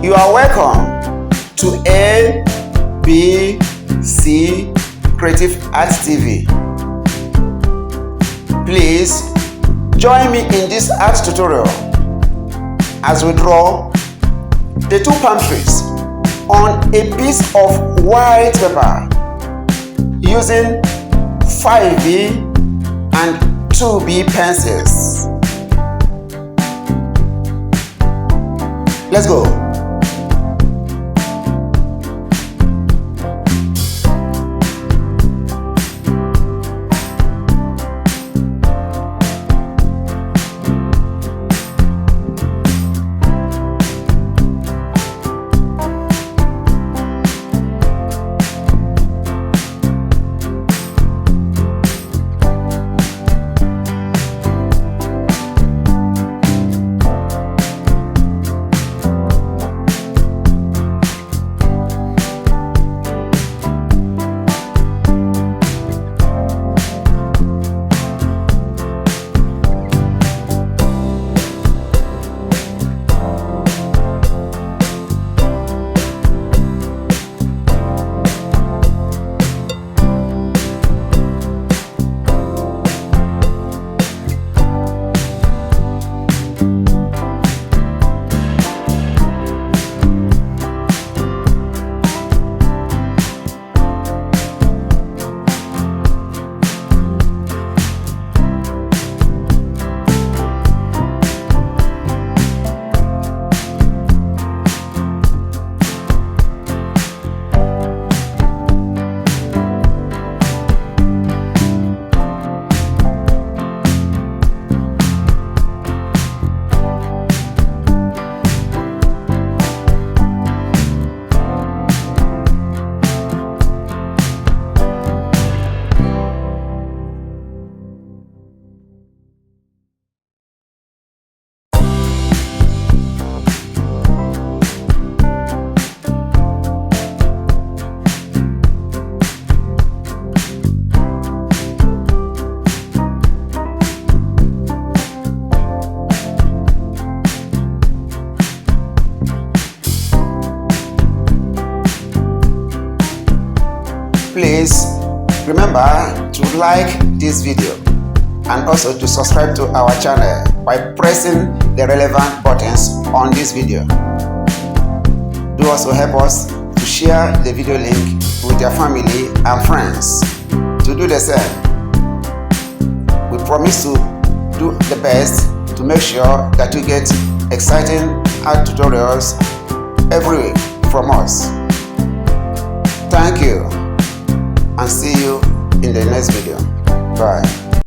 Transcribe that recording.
You are welcome to ABC Creative Arts TV. Please join me in this art tutorial as we draw the two palm trees on a piece of white paper using 5B and 2B pencils. Let's go. Please remember to like this video and also to subscribe to our channel by pressing the relevant buttons on this video. Do also help us to share the video link with your family and friends. To do the same, we promise to do the best to make sure that you get exciting art tutorials every week from us. Thank you, and see you in the next video. Bye.